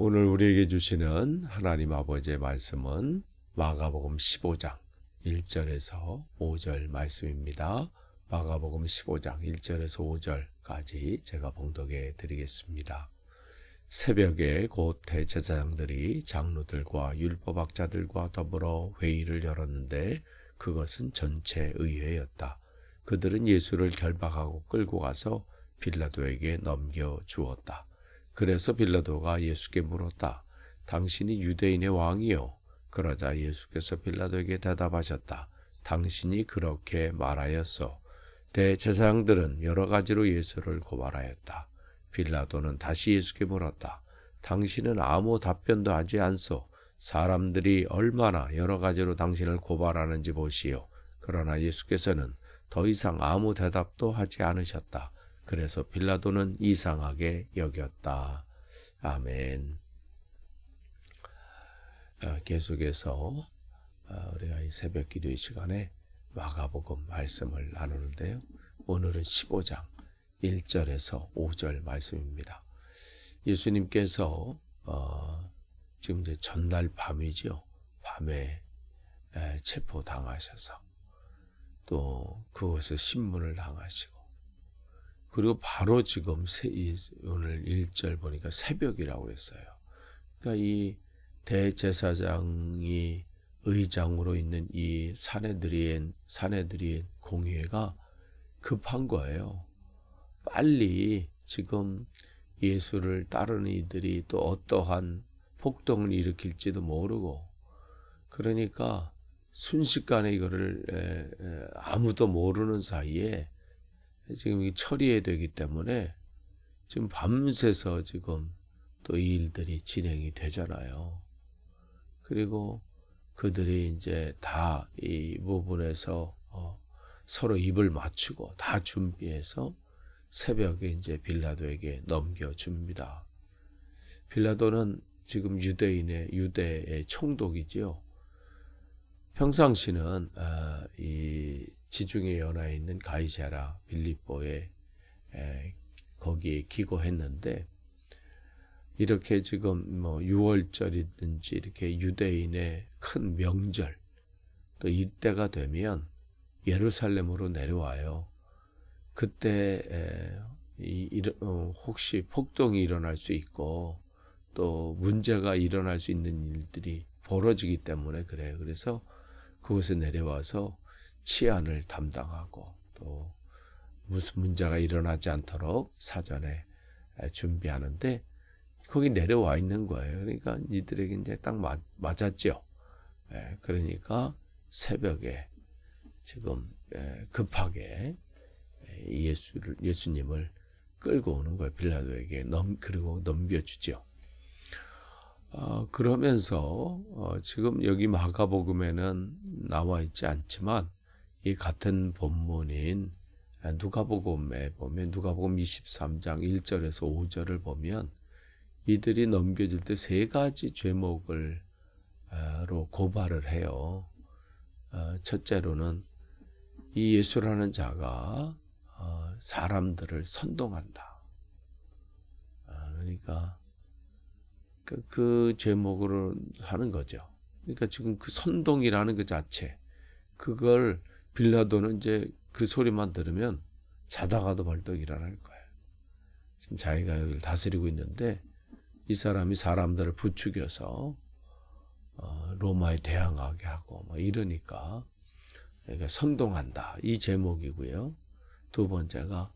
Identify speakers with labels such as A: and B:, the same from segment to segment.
A: 오늘 우리에게 주시는 하나님 아버지의 말씀은 마가복음 15장 1절에서 5절 말씀입니다. 마가복음 15장 1절에서 5절까지 제가 봉독해 드리겠습니다. 새벽에 곧 대제사장들이 장로들과 율법학자들과 더불어 회의를 열었는데 그것은 전체 의회였다. 그들은 예수를 결박하고 끌고 가서 빌라도에게 넘겨주었다. 그래서 빌라도가 예수께 물었다. 당신이 유대인의 왕이요? 그러자 예수께서 빌라도에게 대답하셨다. 당신이 그렇게 말하였소. 대제사장들은 여러 가지로 예수를 고발하였다. 빌라도는 다시 예수께 물었다. 당신은 아무 답변도 하지 않소. 사람들이 얼마나 여러 가지로 당신을 고발하는지 보시오. 그러나 예수께서는 더 이상 아무 대답도 하지 않으셨다. 그래서 빌라도는 이상하게 여겼다. 아멘. 계속해서 우리가 이 새벽 기도의 시간에 마가복음 말씀을 나누는데요. 오늘은 15장 1절에서 5절 말씀입니다. 예수님께서 지금 이제 전날 밤이죠. 밤에 체포당하셔서 또 그곳에 신문을 당하시고 그리고 바로 지금 오늘 1절 보니까 새벽이라고 그랬어요. 그러니까 이 대제사장이 의장으로 있는 이 사내들인 공회가 급한 거예요. 빨리 지금 예수를 따르는 이들이 또 어떠한 폭동을 일으킬지도 모르고 그러니까 순식간에 이거를 아무도 모르는 사이에 지금 처리해야 되기 때문에 지금 밤새서 지금 또 이 일들이 진행이 되잖아요. 그리고 그들이 이제 다 이 부분에서 서로 입을 맞추고 다 준비해서 새벽에 이제 빌라도에게 넘겨줍니다. 빌라도는 지금 유대의 총독이지요. 평상시는 이 지중해 연안에 있는 가이사랴 빌립보에 거기에 기고했는데 이렇게 지금 6월절이든지 이렇게 유대인의 큰 명절 또 이때가 되면 예루살렘으로 내려와요. 그때 혹시 폭동이 일어날 수 있고 또 문제가 일어날 수 있는 일들이 벌어지기 때문에 그래요. 그래서 그곳에 내려와서 치안을 담당하고 또 무슨 문제가 일어나지 않도록 사전에 준비하는데 거기 내려와 있는 거예요. 그러니까 이들에게 이제 딱 맞았죠. 그러니까 새벽에 지금 급하게 예수님을 끌고 오는 거예요. 빌라도에게 그리고 넘겨주죠. 그러면서 지금 여기 마가복음에는 나와 있지 않지만 이 같은 본문인 누가복음에 보면 누가복음 23장 1절에서 5절을 보면 이들이 넘겨질 때 세 가지 죄목으로 고발을 해요. 첫째로는 이 예수라는 자가 사람들을 선동한다. 그러니까 그 제목으로 하는 거죠. 그러니까 지금 그 선동이라는 그 자체, 그걸 빌라도는 이제 그 소리만 들으면 자다가도 벌떡 일어날 거예요. 지금 자기가 여기를 다스리고 있는데 이 사람이 사람들을 부추겨서 로마에 대항하게 하고 이러니까 그러니까 선동한다. 이 제목이고요. 두 번째가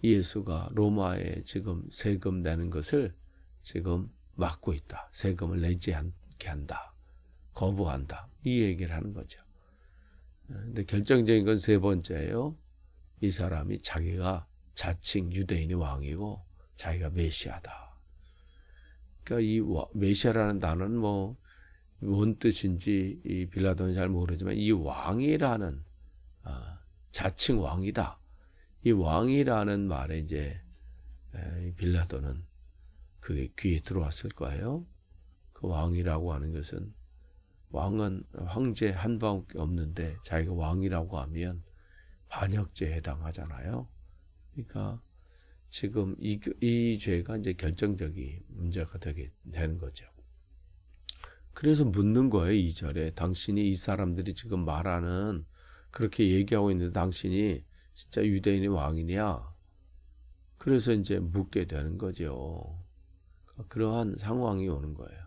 A: 예수가 로마에 지금 세금 내는 것을 지금 막고 있다. 세금을 내지 않게 한다. 거부한다. 이 얘기를 하는 거죠. 근데 결정적인 건 세 번째예요. 이 사람이 자기가 자칭 유대인의 왕이고 자기가 메시아다. 그러니까 이 메시아라는 단어는 뭔 뜻인지 이 빌라도는 잘 모르지만 이 왕이라는 자칭 왕이다. 이 왕이라는 말에 이제 빌라도는 그게 귀에 들어왔을 거예요. 그 왕이라고 하는 것은 왕은 황제 한 방밖에 없는데 자기가 왕이라고 하면 반역죄에 해당하잖아요. 그러니까 지금 이 죄가 이제 결정적인 문제가 되는 거죠. 그래서 묻는 거예요. 2절에 당신이 이 사람들이 지금 말하는 그렇게 얘기하고 있는데 당신이 진짜 유대인의 왕이냐? 그래서 이제 묻게 되는 거죠. 그러한 상황이 오는 거예요.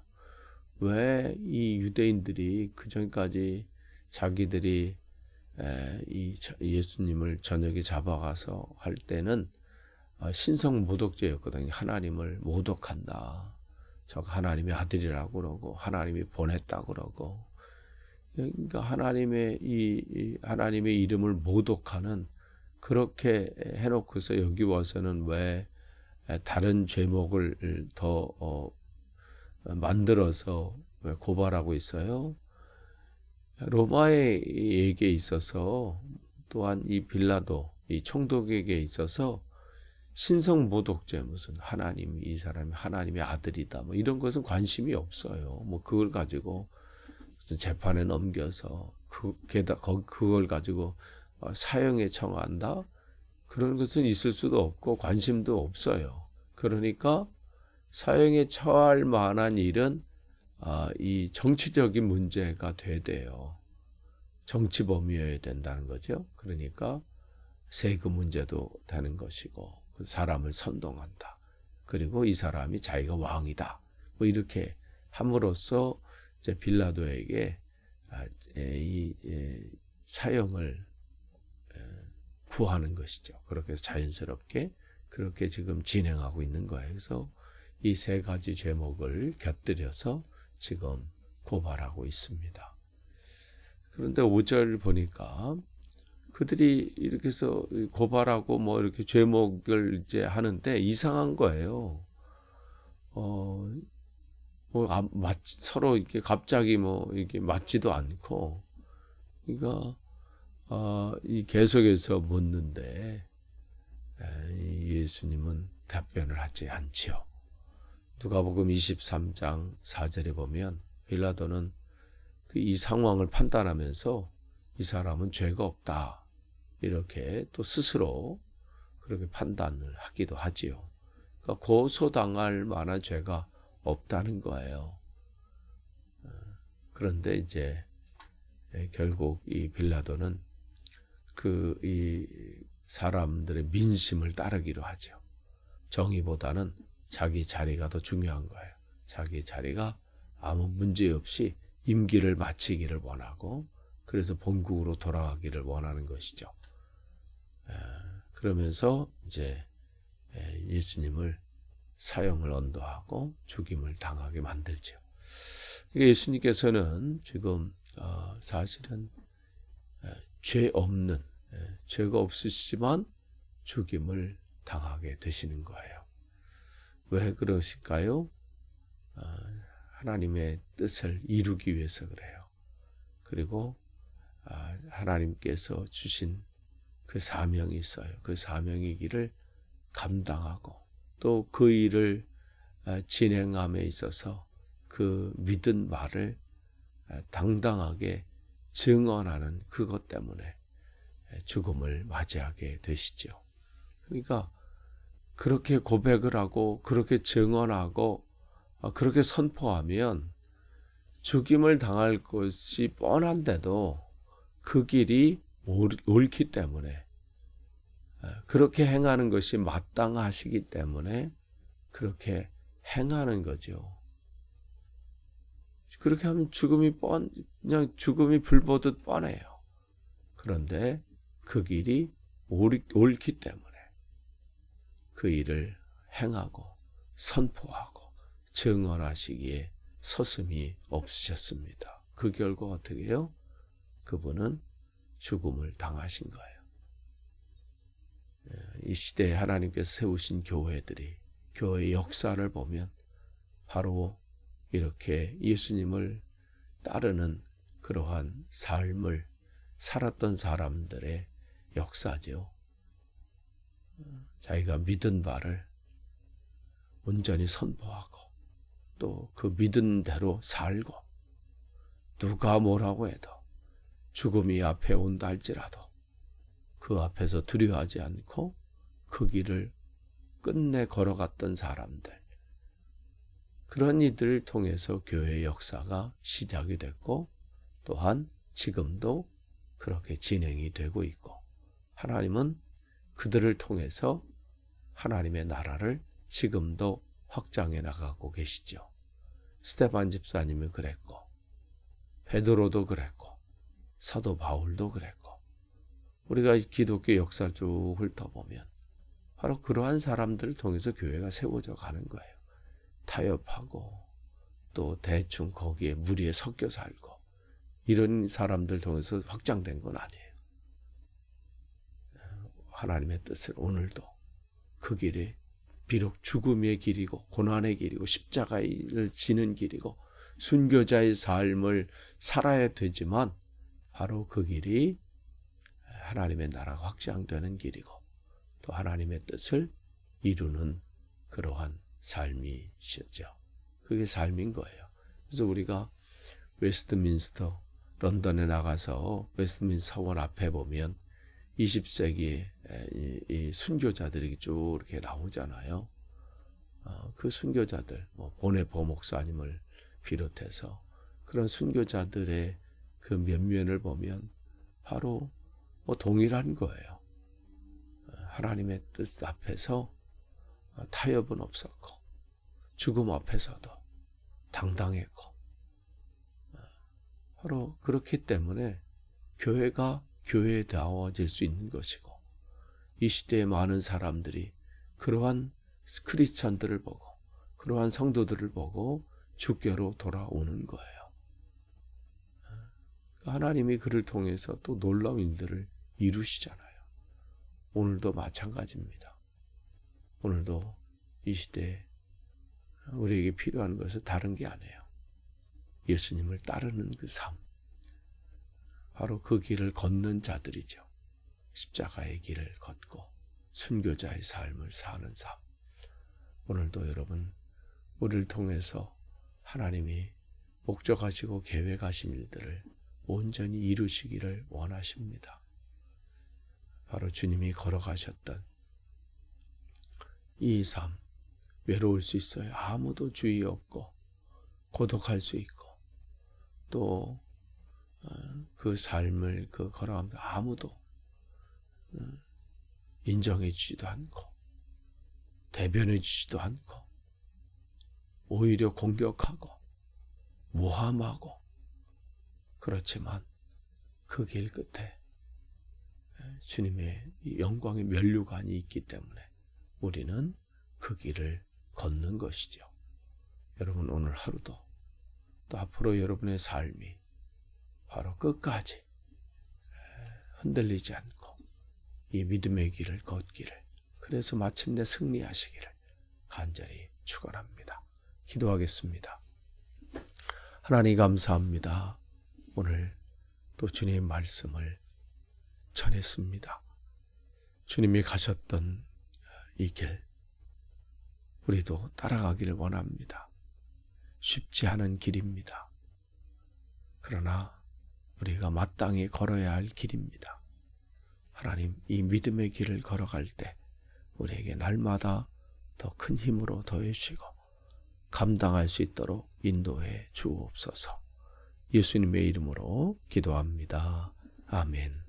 A: 왜 이 유대인들이 그 전까지 자기들이 이 예수님을 저녁에 잡아가서 할 때는 신성 모독죄였거든요. 하나님을 모독한다. 저 하나님의 아들이라고 그러고 하나님이 보냈다고 그러고, 그러니까 하나님의 하나님의 이름을 모독하는, 그렇게 해놓고서 여기 와서는 왜 다른 죄목을 더 만들어서 왜 고발하고 있어요? 로마에게 있어서, 또한 이 빌라도 이 총독에게 있어서 신성 모독죄, 무슨 하나님, 이 사람이 하나님의 아들이다, 뭐 이런 것은 관심이 없어요. 뭐 그걸 가지고 재판에 넘겨서 그걸 가지고 사형에 청한다, 그런 것은 있을 수도 없고 관심도 없어요. 그러니까 사형에 처할 만한 일은 이 정치적인 문제가 돼요. 정치 범위여야 된다는 거죠. 그러니까 세금 문제도 되는 것이고, 사람을 선동한다, 그리고 이 사람이 자기가 왕이다, 뭐 이렇게 함으로써 이제 빌라도에게 이 사형을 구하는 것이죠. 그렇게 해서 자연스럽게 그렇게 지금 진행하고 있는 거예요. 그래서 이 세 가지 죄목을 곁들여서 지금 고발하고 있습니다. 그런데 5절 보니까 그들이 이렇게 해서 고발하고 뭐 이렇게 죄목을 이제 하는데 이상한 거예요. 서로 이렇게 갑자기 뭐 이게 맞지도 않고, 그러니까 이 계속해서 묻는데 예수님은 답변을 하지 않지요. 누가복음 23장 4절에 보면 빌라도는 이 상황을 판단하면서 이 사람은 죄가 없다, 이렇게 또 스스로 그렇게 판단을 하기도 하지요. 그러니까 고소당할 만한 죄가 없다는 거예요. 그런데 이제 결국 이 빌라도는 이 사람들의 민심을 따르기로 하죠. 정의보다는 자기 자리가 더 중요한 거예요. 자기 자리가 아무 문제 없이 임기를 마치기를 원하고, 그래서 본국으로 돌아가기를 원하는 것이죠. 그러면서 이제 예수님을 사형을 언도하고 죽임을 당하게 만들죠. 예수님께서는 지금 사실은 죄가 없으시지만 죽임을 당하게 되시는 거예요. 왜 그러실까요? 하나님의 뜻을 이루기 위해서 그래요. 그리고 하나님께서 주신 그 사명이 있어요. 그 사명의 길을 감당하고, 또 그 일을 진행함에 있어서 그 믿은 말을 당당하게 증언하는 그것 때문에 죽음을 맞이하게 되시죠. 그러니까 그렇게 고백을 하고 그렇게 증언하고 그렇게 선포하면 죽임을 당할 것이 뻔한데도 그 길이 옳기 때문에, 그렇게 행하는 것이 마땅하시기 때문에 그렇게 행하는 거죠. 그렇게 하면 그냥 죽음이 불보듯 뻔해요. 그런데 그 길이 옳기 때문에 그 일을 행하고 선포하고 증언하시기에 서슴이 없으셨습니다. 그 결과 어떻게 해요? 그분은 죽음을 당하신 거예요. 이 시대에 하나님께서 세우신 교회의 역사를 보면 바로 이렇게 예수님을 따르는 그러한 삶을 살았던 사람들의 역사죠. 자기가 믿은 바를 온전히 선포하고 또 그 믿은 대로 살고, 누가 뭐라고 해도 죽음이 앞에 온다 할지라도 그 앞에서 두려워하지 않고 그 길을 끝내 걸어갔던 사람들, 그런 이들을 통해서 교회의 역사가 시작이 됐고 또한 지금도 그렇게 진행이 되고 있고, 하나님은 그들을 통해서 하나님의 나라를 지금도 확장해 나가고 계시죠. 스데반 집사님이 그랬고, 베드로도 그랬고, 사도 바울도 그랬고, 우리가 기독교 역사를 쭉 훑어보면 바로 그러한 사람들을 통해서 교회가 세워져 가는 거예요. 타협하고 또 대충 거기에 무리에 섞여 살고 이런 사람들 통해서 확장된 건 아니에요. 하나님의 뜻을 오늘도 그 길이 비록 죽음의 길이고 고난의 길이고 십자가를 지는 길이고 순교자의 삶을 살아야 되지만 바로 그 길이 하나님의 나라가 확장되는 길이고 또 하나님의 뜻을 이루는 그러한 삶이셨죠. 그게 삶인 거예요. 그래서 우리가 웨스트민스터 런던에 나가서 웨스트민스터 사원 앞에 보면 20세기에 이 순교자들이 쭉 이렇게 나오잖아요. 그 순교자들, 보네포 목사님을 비롯해서 그런 순교자들의 그 면면을 보면 바로 동일한 거예요. 하나님의 뜻 앞에서 타협은 없었고 죽음 앞에서도 당당했고, 바로 그렇기 때문에 교회가 교회다워질 수 있는 것이고, 이 시대에 많은 사람들이 그러한 크리스찬들을 보고 그러한 성도들을 보고 주께로 돌아오는 거예요. 하나님이 그를 통해서 또 놀라운 일들을 이루시잖아요. 오늘도 마찬가지입니다. 오늘도 이 시대에 우리에게 필요한 것은 다른 게 아니에요. 예수님을 따르는 그 삶, 바로 그 길을 걷는 자들이죠. 십자가의 길을 걷고 순교자의 삶을 사는 삶. 오늘도 여러분, 우리를 통해서 하나님이 목적하시고 계획하신 일들을 온전히 이루시기를 원하십니다. 바로 주님이 걸어가셨던 이 삶, 외로울 수 있어요. 아무도 주위 없고 고독할 수 있고 또 그 삶을 걸어가면서 아무도 인정해 주지도 않고 대변해 주지도 않고 오히려 공격하고 모함하고, 그렇지만 그 길 끝에 주님의 영광의 면류관이 있기 때문에 우리는 그 길을 걷는 것이죠. 여러분, 오늘 하루도 또 앞으로 여러분의 삶이 바로 끝까지 흔들리지 않고 이 믿음의 길을 걷기를, 그래서 마침내 승리하시기를 간절히 축원합니다. 기도하겠습니다. 하나님 감사합니다. 오늘 또 주님의 말씀을 전했습니다. 주님이 가셨던 이 길, 우리도 따라가기를 원합니다. 쉽지 않은 길입니다. 그러나 우리가 마땅히 걸어야 할 길입니다. 하나님, 이 믿음의 길을 걸어갈 때 우리에게 날마다 더 큰 힘으로 더해 주시고 감당할 수 있도록 인도해 주옵소서. 예수님의 이름으로 기도합니다. 아멘.